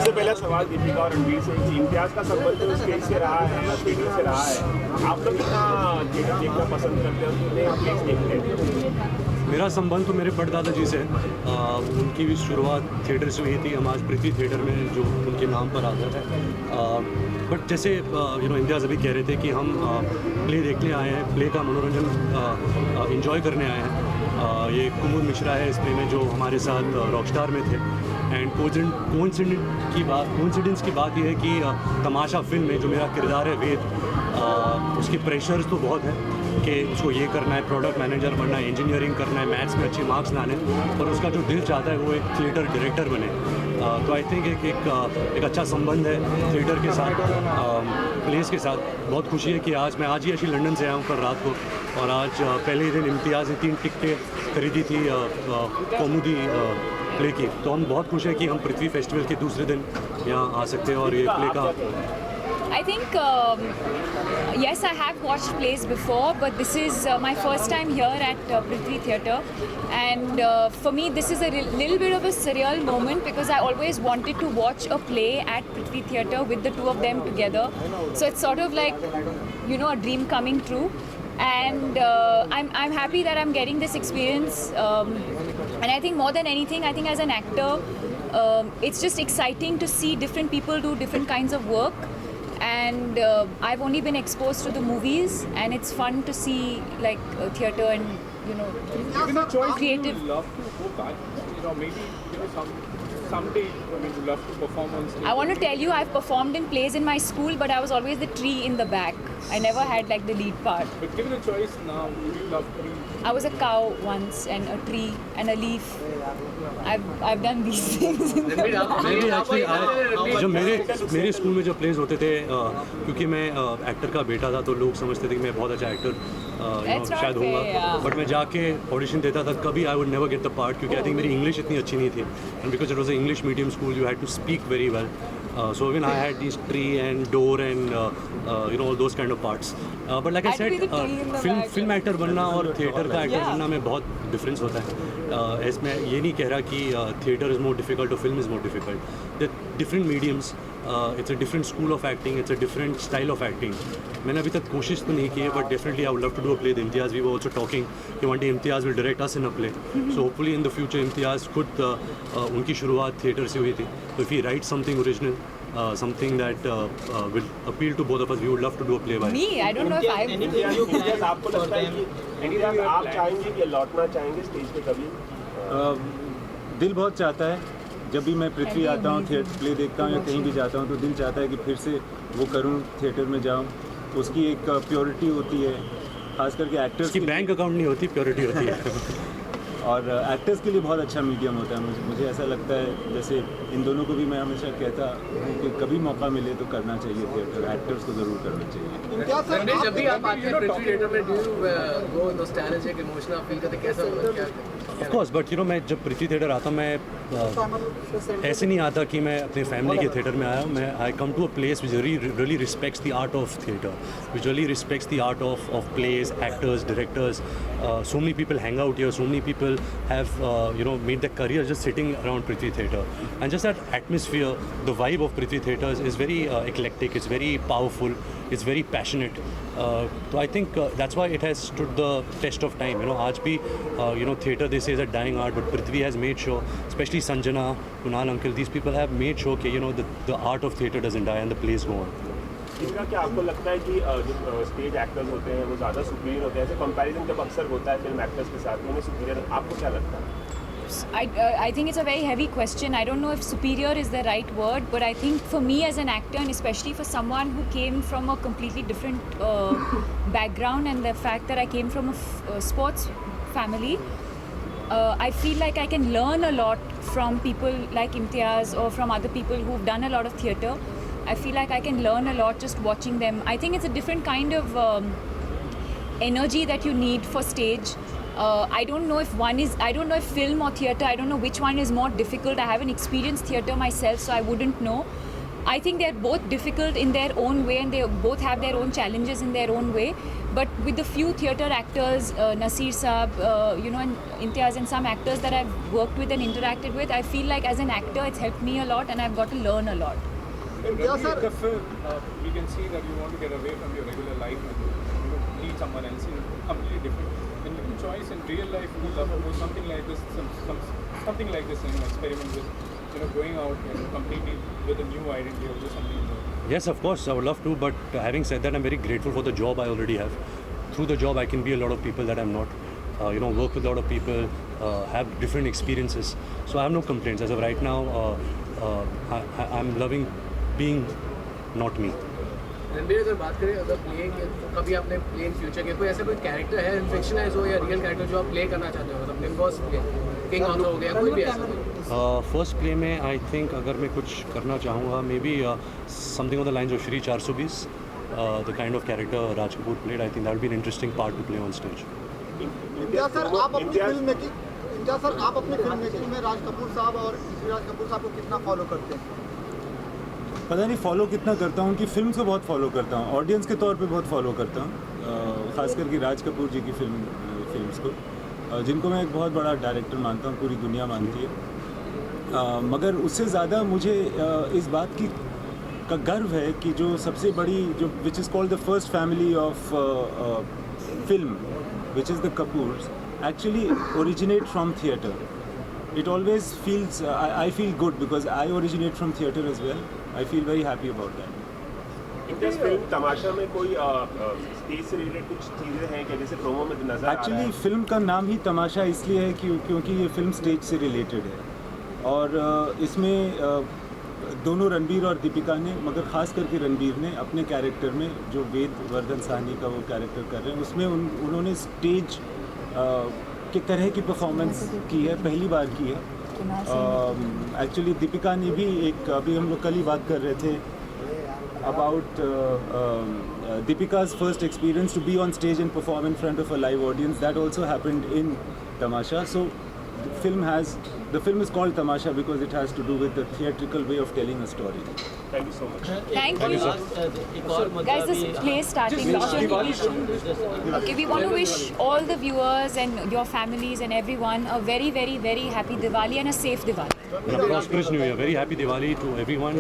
सबसे पहला सवाल दीपिका और रणवीर से, इम्तियाज़ का संबंध स्टेज से रहा है या थिएटर से रहा है, आप लोग कितना थिएटर देखना पसंद करते हैं, कितने प्लेस देखते हैं? मेरा संबंध तो मेरे परदादा जी से है। उनकी भी शुरुआत थिएटर से हुई थी। हम आज पृथ्वी थिएटर में जो उनके नाम पर आता है। बट जैसे इम्तियाज़ अभी कह रहे थे कि हम प्ले देखने आए हैं, प्ले का मनोरंजन इंजॉय करने आए हैं। ये कुमुद मिश्रा है इस प्ले में जो हमारे साथ रॉकस्टार में थे। एंड कोइंसिडेंस की बात यह है कि तमाशा फिल्म में जो मेरा किरदार है वेद, उसके प्रेशर्स तो बहुत है कि उसको ये करना है, प्रोडक्ट मैनेजर बनना है, इंजीनियरिंग करना है, मैथ्स में अच्छे मार्क्स लाने, और उसका जो दिल चाहता है वो एक थिएटर डायरेक्टर बने। तो आई थिंक एक अच्छा संबंध है थिएटर के साथ, प्लेस के साथ। बहुत खुशी है कि मैं आज ही ऐसी लंदन से आया हूँ कल रात को, और आज पहले ही दिन इम्तियाज़ ने 3 टिकटें खरीदी थी कौमुदी प्ले की। तो हम बहुत खुश हैं कि हम पृथ्वी फेस्टिवल के दूसरे दिन यहाँ आ सकते हैं और ये प्ले का। I think, yes, I have watched plays before, but this is my first time here at Prithvi Theatre, and for me this is a little bit of a surreal moment because I always wanted to watch a play at Prithvi Theatre with the two of them together. So it's sort of like, a dream coming true, and I'm happy that I'm getting this experience, and I think more than anything, I think as an actor, it's just exciting to see different people do different kinds of work. And I've only been exposed to the movies, and it's fun to see like theatre and Given the choice, creative. would you love to go back? Maybe someday, would you love to perform on stage? I want to tell you, I've performed in plays in my school, but I was always the tree in the back. I never had like the lead part. But given the choice now, would you love to? I was a cow once, and a tree, and a leaf. I've done these things. मैं भी actually जब मेरे school में जो pledge होते थे, क्योंकि मैं एक्टर का बेटा था तो लोग समझते थे कि मैं बहुत अच्छा एक्टर शायद होऊंगा, बट मैं जाके ऑडिशन देता था, कभी I would never get the part, क्योंकि आई थिंक मेरी इंग्लिश इतनी अच्छी नहीं थी, and because it was a English medium school you had to speak very well. So even I had these tree and door and all those kind of parts. But like I said, film actor बनना और theater का actor बनना में बहुत difference होता है. इसमें ये नहीं कह रहा कि theater is more difficult or film is more difficult. They're different mediums. It's a different school of acting. It's a different style of acting. मैंने अभी तक कोशिश तो नहीं की है, but definitely I would love to do a play with Imtiaz. We were also talking कि one day Imtiaz will direct us in a play. So hopefully in the future Imtiaz खुद उनकी शुरुआत theater से हुई थी. So if he writes something original, something that will appeal to both of us, we would love to do a play by him. Me, I don't know if I. Imtiaz, आपको लगता है कि Imtiaz आप चाहेंगे कि लौटना चाहेंगे stage पे कभी? दिल बहुत चाहता है. जब भी मैं पृथ्वी आता हूँ, थिएटर प्ले देखता हूँ या कहीं भी जाता हूँ, तो दिल चाहता है कि फिर से वो करूँ, थिएटर में जाऊँ. उसकी एक प्योरिटी होती है, खास करके एक्टर्स की बैंक अकाउंट नहीं होती, प्योरिटी होती है. और एक्टर्स के लिए बहुत अच्छा मीडियम होता है. मुझे ऐसा लगता है, जैसे इन दोनों को भी मैं हमेशा कहता हूँ कि कभी मौका मिले तो करना चाहिए थिएटर. एक्टर्स को ज़रूर करना चाहिए. जब भी आप आते हैं पृथ्वी थिएटर में, do you go nostalgic emotional feel करते, कैसा होता है? क्या ऑफ कोर्स, बट मैं जब पृथ्वी थिएटर आता हूँ, मैं ऐसे नहीं आता कि मैं अपने फैमिली के थिएटर में आया हूँ. मैं I come to a place which really respects the art of theatre, which really respects the art of place, actors, directors. So many people hang out here, so many people have made their career just sitting around Prithvi Theatre, and just that atmosphere, the vibe of Prithvi Theatres is very eclectic, it's very powerful, it's very passionate. So I think that's why it has stood the test of time. आज भी theatre they say is a dying art, but Prithvi has made sure, especially Sanjana, Kunal uncle, these people have made sure कि the art of theatre doesn't die and the plays go on. इसका क्या आपको लगता है कि जो stage actors होते हैं वो ज़्यादा सुपीरियर होते हैं? ऐसे कंपैरिजन जब अक्सर होता है फिल्म एक्टर्स के साथ, उन्हें सुपीरियर, आपको क्या लगता है? I think it's a very heavy question. I don't know if superior is the right word, but I think for me as an actor, and especially for someone who came from a completely different background, and the fact that I came from a sports family, I feel like I can learn a lot from people like Imtiaz or from other people who've done a lot of theatre. I feel like I can learn a lot just watching them. I think it's a different kind of energy that you need for stage. I don't know if film or theatre, I don't know which one is more difficult. I haven't experienced theatre myself, so I wouldn't know. I think they're both difficult in their own way, and they both have their own challenges in their own way. But with the few theatre actors, Nasir Saab, and Imtiaz, and some actors that I've worked with and interacted with, I feel like as an actor, it's helped me a lot, and I've got to learn a lot. Yes, sir. The film, we can see that you want to get away from your regular life and meet someone else in completely different. And given choice in real life, you love to do something like this, something like this, and experiment with, going out and completely with a new identity or just something new. Yes, of course, I would love to, but having said that, I'm very grateful for the job I already have. Through the job, I can be a lot of people that I'm not. Work with a lot of people, have different experiences. So I have no complaints. As of right now, I'm loving being not me. Ranbir, अगर बात करें अगर play के, तो कभी आपने play in future के कोई ऐसा कोई कैरेक्टर है फिक्शनाइज हो या रियल कैरेक्टर जो आप प्ले करना चाहते हो, मतलब अपने फर्स्ट प्ले किंग आर्थर हो गया, कोई भी ऐसा? फर्स्ट प्ले में आई थिंक अगर मैं कुछ करना चाहूँगा, may be something on the lines of Shri 420, the kind of character Raj Kapoor played. I think that will be an interesting part two play on stage. Imtiaz sir, आप अपनी फिल्म मेकिंग में राज कपूर साहब और राज कपूर साहब को कितना फॉलो करते हैं? पता नहीं फॉलो कितना करता हूँ कि फिल्म को बहुत फॉलो करता हूँ, ऑडियंस के तौर पे बहुत फॉलो करता हूँ, ख़ास करके राज कपूर जी की फिल्म्स को, जिनको मैं एक बहुत बड़ा डायरेक्टर मानता हूँ, पूरी दुनिया मानती है. मगर उससे ज़्यादा मुझे इस बात का गर्व है कि जो सबसे बड़ी जो which is called the first family of film, which is the Kapoors, actually originate from theatre. It always feels, I feel good because I originate from theatre as well. I feel very happy about that. इस film तमाशा में कोई stage से related कुछ चीज़ें हैं क्या, जैसे promo में नजर आ रहा है? एक्चुअली फिल्म का नाम ही तमाशा इसलिए है क्योंकि ये फिल्म स्टेज से रिलेटेड है, और इसमें दोनों रणबीर और दीपिका ने, मगर ख़ास करके रणबीर ने अपने कैरेक्टर में जो वेद वर्धन साहनी का वो कैरेक्टर कर रहे हैं, उसमें उन्होंने स्टेज की तरह की परफॉर्मेंस की है, पहली बार की है. एक्चुअली दीपिका ने भी अभी हम लोग कल ही बात कर रहे थे about Deepika's first experience to be on stage and perform in front of a live audience. That also happened in Tamasha. So the film is called Tamasha because it has to do with the theatrical way of telling a story. Thank you so much. Thank you. Guys, this play is starting. Okay, we want to wish all the viewers and your families and everyone a very, very, very happy Diwali and a safe Diwali. And a prosperous New Year. Very happy Diwali to everyone.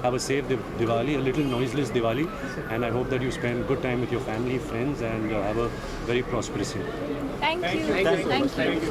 Have a safe Diwali, a little noiseless Diwali, and I hope that you spend good time with your family, friends, and have a very prosperous year. Thank you. Thank you.